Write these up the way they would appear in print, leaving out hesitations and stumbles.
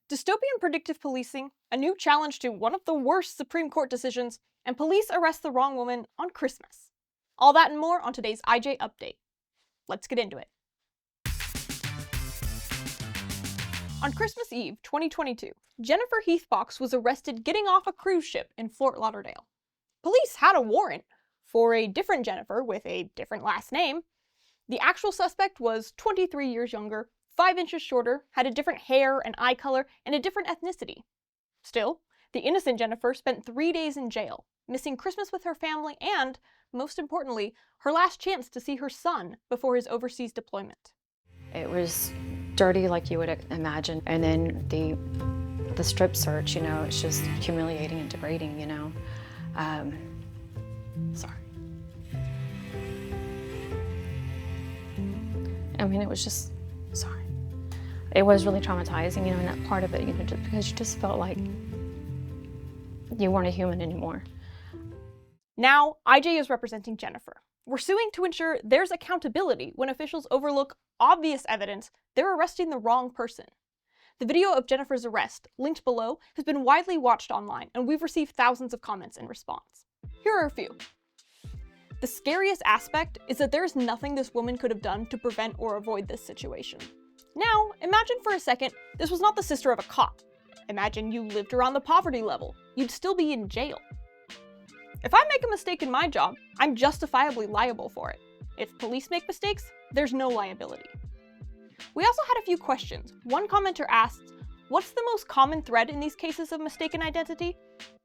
Dystopian predictive policing, a new challenge to one of the worst Supreme Court decisions, and police arrest the wrong woman on Christmas. All that and more on today's IJ Update. Let's get into it. On Christmas Eve, 2022, Jennifer Heathbox was arrested getting off a cruise ship in Fort Lauderdale. Police had a warrant for a different Jennifer with a different last name. The actual suspect was 23 years younger, 5 inches shorter, had a different hair and eye color, and a different ethnicity. Still, the innocent Jennifer spent 3 days in jail, missing Christmas with her family and, most importantly, her last chance to see her son before his overseas deployment. It was dirty like you would imagine, and then the strip search, it's just humiliating and degrading, Sorry. I mean, it was just, sorry. It was really traumatizing, and that part of it, just because you just felt like you weren't a human anymore. Now, IJ is representing Jennifer. We're suing to ensure there's accountability when officials overlook obvious evidence they're arresting the wrong person. The video of Jennifer's arrest, linked below, has been widely watched online, and we've received thousands of comments in response. Here are a few. The scariest aspect is that there's nothing this woman could have done to prevent or avoid this situation. Now, imagine for a second this was not the sister of a cop. Imagine you lived around the poverty level. You'd still be in jail. If I make a mistake in my job, I'm justifiably liable for it. If police make mistakes, there's no liability. We also had a few questions. One commenter asked, what's the most common thread in these cases of mistaken identity?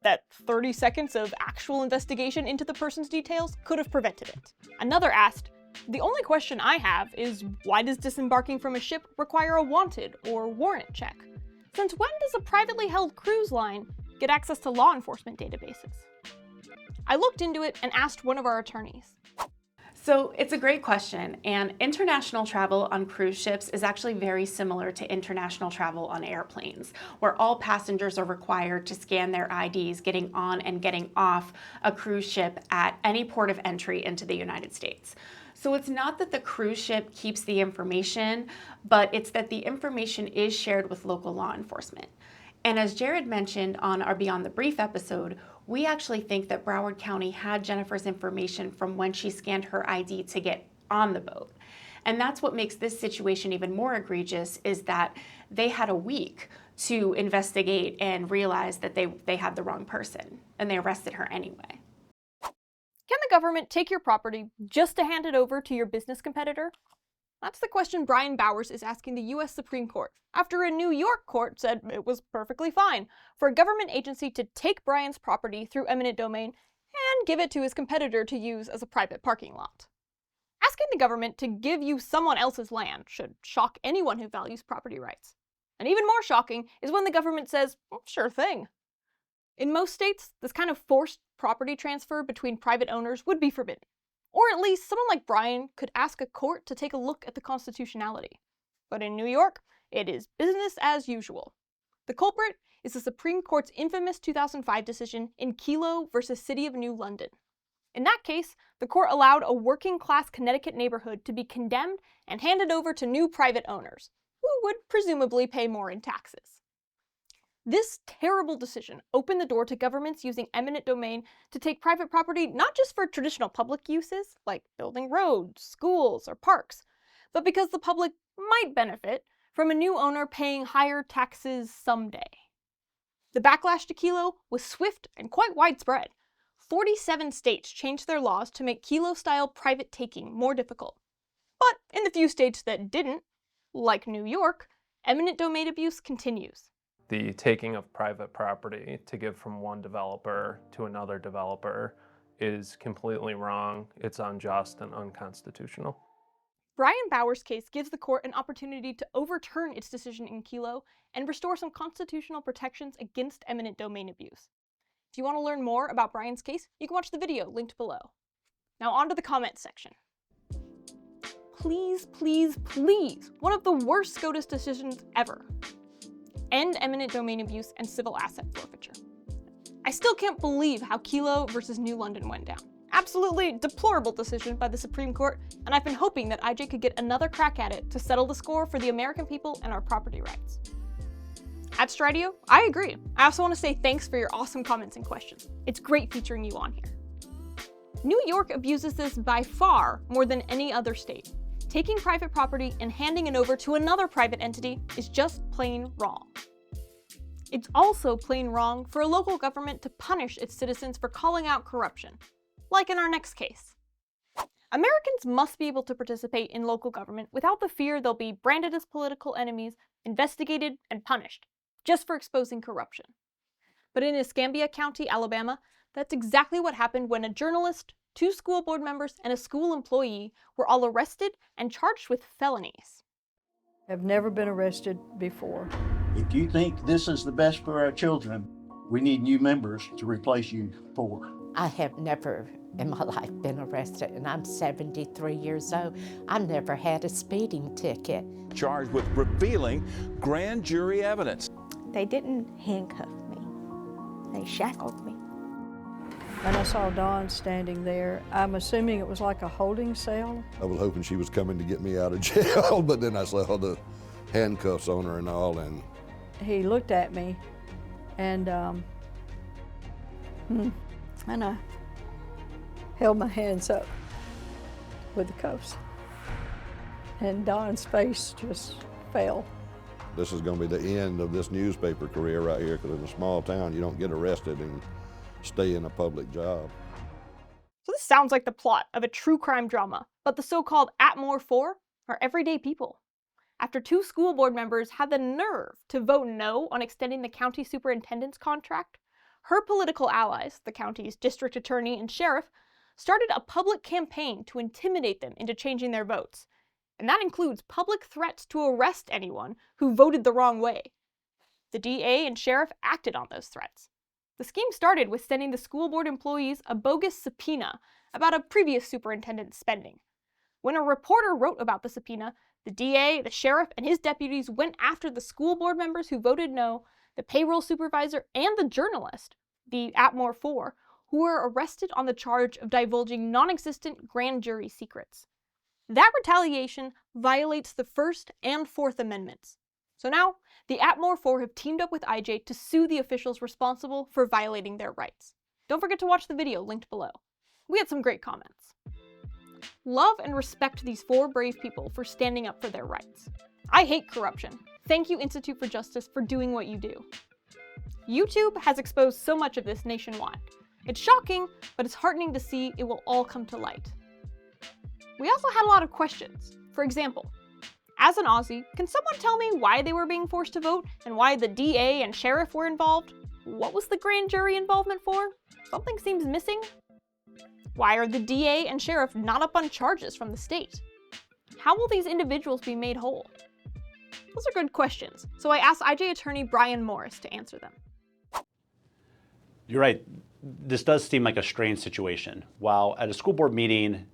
That 30 seconds of actual investigation into the person's details could have prevented it. Another asked, the only question I have is why does disembarking from a ship require a wanted or warrant check? Since when does a privately held cruise line get access to law enforcement databases? I looked into it and asked one of our attorneys. So it's a great question, and international travel on cruise ships is actually very similar to international travel on airplanes, where all passengers are required to scan their IDs getting on and getting off a cruise ship at any port of entry into the United States. So it's not that the cruise ship keeps the information, but it's that the information is shared with local law enforcement. And as Jared mentioned on our Beyond the Brief episode, we actually think that Broward County had Jennifer's information from when she scanned her ID to get on the boat. And that's what makes this situation even more egregious, is that they had a week to investigate and realize that they had the wrong person, and they arrested her anyway. Can the government take your property just to hand it over to your business competitor? That's the question Brian Bowers is asking the US Supreme Court, after a New York court said it was perfectly fine for a government agency to take Brian's property through eminent domain and give it to his competitor to use as a private parking lot. Asking the government to give you someone else's land should shock anyone who values property rights. And even more shocking is when the government says, sure thing. In most states, this kind of forced property transfer between private owners would be forbidden. Or at least someone like Brian could ask a court to take a look at the constitutionality. But in New York, it is business as usual. The culprit is the Supreme Court's infamous 2005 decision in Kelo versus City of New London. In that case, the court allowed a working-class Connecticut neighborhood to be condemned and handed over to new private owners, who would presumably pay more in taxes. This terrible decision opened the door to governments using eminent domain to take private property not just for traditional public uses, like building roads, schools, or parks, but because the public might benefit from a new owner paying higher taxes someday. The backlash to Kelo was swift and quite widespread. 47 states changed their laws to make Kelo-style private taking more difficult. But in the few states that didn't, like New York, eminent domain abuse continues. The taking of private property to give from one developer to another developer is completely wrong. It's unjust and unconstitutional. Brian Bowers' case gives the court an opportunity to overturn its decision in Kelo and restore some constitutional protections against eminent domain abuse. If you want to learn more about Brian's case, you can watch the video linked below. Now on to the comments section. Please, please, please, one of the worst SCOTUS decisions ever. End eminent domain abuse and civil asset forfeiture. I still can't believe how Kelo versus New London went down. Absolutely deplorable decision by the Supreme Court, and I've been hoping that IJ could get another crack at it to settle the score for the American people and our property rights. At Stridio, I agree. I also want to say thanks for your awesome comments and questions. It's great featuring you on here. New York abuses this by far more than any other state. Taking private property and handing it over to another private entity is just plain wrong. It's also plain wrong for a local government to punish its citizens for calling out corruption, like in our next case. Americans must be able to participate in local government without the fear they'll be branded as political enemies, investigated, and punished, just for exposing corruption. But in Escambia County, Alabama, that's exactly what happened when a journalist, 2 school board members, and a school employee were all arrested and charged with felonies. Have never been arrested before. If you think this is the best for our children, we need new members to replace you 4. I have never in my life been arrested, and I'm 73 years old. I've never had a speeding ticket. Charged with revealing grand jury evidence. They didn't handcuff me. They shackled me. And I saw Dawn standing there. I'm assuming it was like a holding cell. I was hoping she was coming to get me out of jail, but then I saw the handcuffs on her and all, and He looked at me, and I held my hands up with the cuffs. And Dawn's face just fell. this is going to be the end of this newspaper career right here, because in a small town, you don't get arrested and stay in a public job. So this sounds like the plot of a true crime drama, but the so-called Atmore 4 are everyday people. After 2 school board members had the nerve to vote no on extending the county superintendent's contract, her political allies, the county's district attorney and sheriff, started a public campaign to intimidate them into changing their votes. And that includes public threats to arrest anyone who voted the wrong way. The DA and sheriff acted on those threats. The scheme started with sending the school board employees a bogus subpoena about a previous superintendent's spending. When a reporter wrote about the subpoena, the DA, the sheriff, and his deputies went after the school board members who voted no, the payroll supervisor, and the journalist, the Atmore 4, who were arrested on the charge of divulging non-existent grand jury secrets. That retaliation violates the First and Fourth Amendments. So now, the Atmore 4 have teamed up with IJ to sue the officials responsible for violating their rights. Don't forget to watch the video linked below. We had some great comments. Love and respect these 4 brave people for standing up for their rights. I hate corruption. Thank you, Institute for Justice, for doing what you do. YouTube has exposed so much of this nationwide. It's shocking, but it's heartening to see it will all come to light. We also had a lot of questions. For example, as an Aussie, can someone tell me why they were being forced to vote and why the DA and sheriff were involved? What was the grand jury involvement for? Something seems missing. Why are the DA and sheriff not up on charges from the state? How will these individuals be made whole? Those are good questions, so I asked IJ attorney Brian Morris to answer them. You're right. This does seem like a strange situation. While at a school board meeting,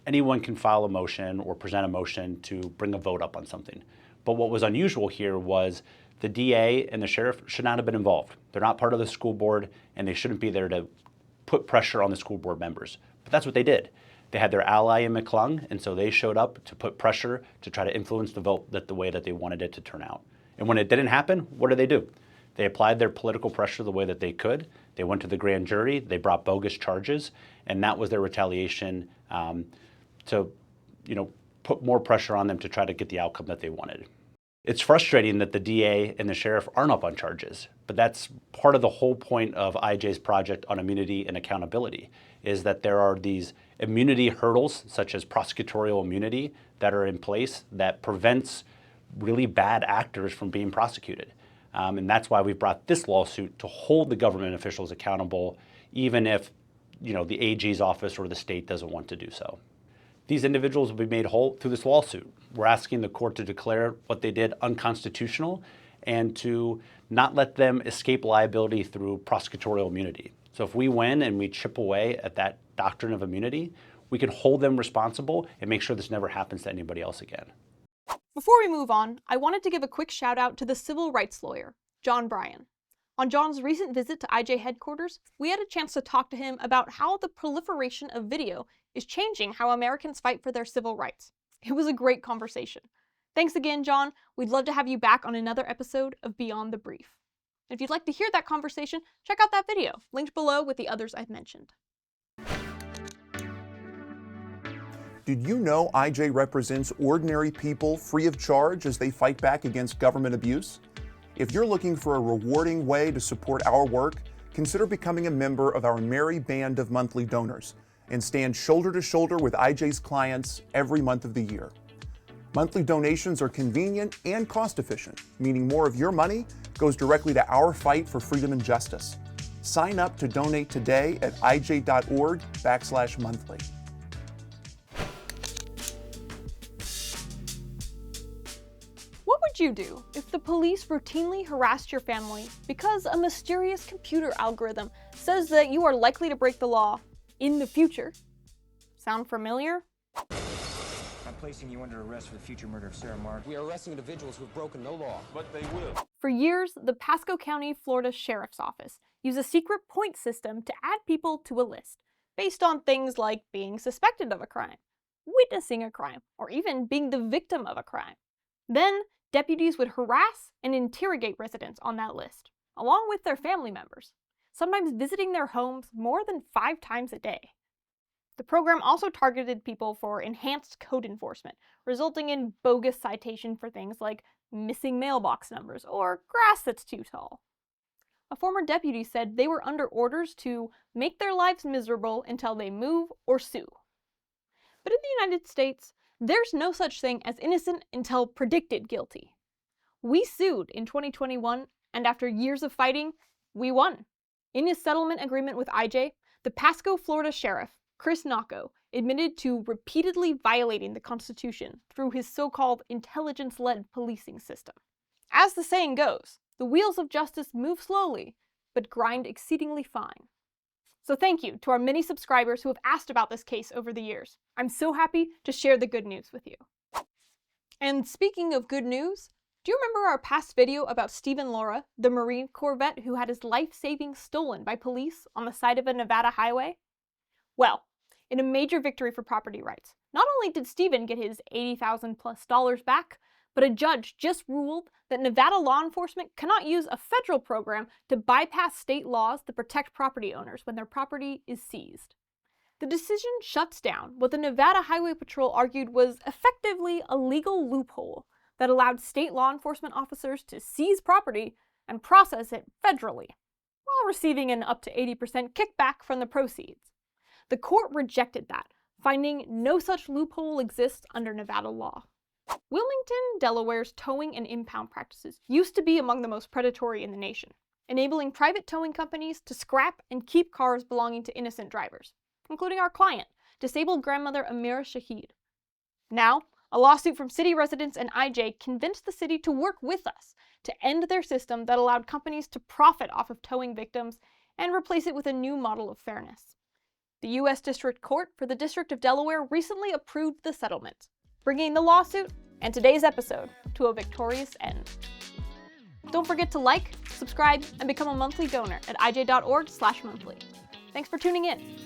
anyone can file a motion or present a motion to bring a vote up on something. But what was unusual here was the DA and the sheriff should not have been involved. They're not part of the school board, and they shouldn't be there to put pressure on the school board members. But that's what they did. They had their ally in McClung, and so they showed up to put pressure to try to influence the vote the way that they wanted it to turn out. And when it didn't happen, what did they do? They applied their political pressure the way that they could. They went to the grand jury, they brought bogus charges, and that was their retaliation to put more pressure on them to try to get the outcome that they wanted. It's frustrating that the DA and the sheriff aren't up on charges, but that's part of the whole point of IJ's project on immunity and accountability, is that there are these immunity hurdles, such as prosecutorial immunity, that are in place that prevents really bad actors from being prosecuted. And that's why we've brought this lawsuit to hold the government officials accountable, even if the AG's office or the state doesn't want to do so. These individuals will be made whole through this lawsuit. We're asking the court to declare what they did unconstitutional and to not let them escape liability through prosecutorial immunity. So if we win and we chip away at that doctrine of immunity, we can hold them responsible and make sure this never happens to anybody else again. Before we move on, I wanted to give a quick shout out to the civil rights lawyer, John Bryan. On John's recent visit to IJ headquarters, we had a chance to talk to him about how the proliferation of video is changing how Americans fight for their civil rights. It was a great conversation. Thanks again, John. We'd love to have you back on another episode of Beyond the Brief. If you'd like to hear that conversation, check out that video, linked below with the others I've mentioned. Did you know IJ represents ordinary people free of charge as they fight back against government abuse? If you're looking for a rewarding way to support our work, consider becoming a member of our merry band of monthly donors and stand shoulder to shoulder with IJ's clients every month of the year. Monthly donations are convenient and cost efficient, meaning more of your money goes directly to our fight for freedom and justice. Sign up to donate today at ij.org/monthly. What would you do if the police routinely harassed your family because a mysterious computer algorithm says that you are likely to break the law in the future? Sound familiar? I'm placing you under arrest for the future murder of Sarah Mark. We are arresting individuals who have broken no law. But they will. For years, the Pasco County, Florida Sheriff's Office used a secret point system to add people to a list based on things like being suspected of a crime, witnessing a crime, or even being the victim of a crime. Then, deputies would harass and interrogate residents on that list, along with their family members, sometimes visiting their homes more than 5 times a day. The program also targeted people for enhanced code enforcement, resulting in bogus citation for things like missing mailbox numbers or grass that's too tall. A former deputy said they were under orders to make their lives miserable until they move or sue. But in the United States, there's no such thing as innocent until predicted guilty. We sued in 2021, and after years of fighting, we won. In his settlement agreement with IJ, the Pasco, Florida sheriff, Chris Nocco, admitted to repeatedly violating the Constitution through his so-called intelligence-led policing system. As the saying goes, the wheels of justice move slowly, but grind exceedingly fine. So thank you to our many subscribers who have asked about this case over the years. I'm so happy to share the good news with you. And speaking of good news, do you remember our past video about Stephen Laura, the Marine Corps vet who had his life savings stolen by police on the side of a Nevada highway? Well, in a major victory for property rights, not only did Stephen get his $80,000+ back, but a judge just ruled that Nevada law enforcement cannot use a federal program to bypass state laws that protect property owners when their property is seized. The decision shuts down what the Nevada Highway Patrol argued was effectively a legal loophole that allowed state law enforcement officers to seize property and process it federally, while receiving an up to 80% kickback from the proceeds. The court rejected that, finding no such loophole exists under Nevada law. Wilmington, Delaware's towing and impound practices used to be among the most predatory in the nation, enabling private towing companies to scrap and keep cars belonging to innocent drivers, including our client, disabled grandmother Amira Shahid. Now, a lawsuit from city residents and IJ convinced the city to work with us to end their system that allowed companies to profit off of towing victims and replace it with a new model of fairness. The U.S. District Court for the District of Delaware recently approved the settlement, bringing the lawsuit and today's episode to a victorious end. Don't forget to like, subscribe, and become a monthly donor at ij.org/monthly. Thanks for tuning in.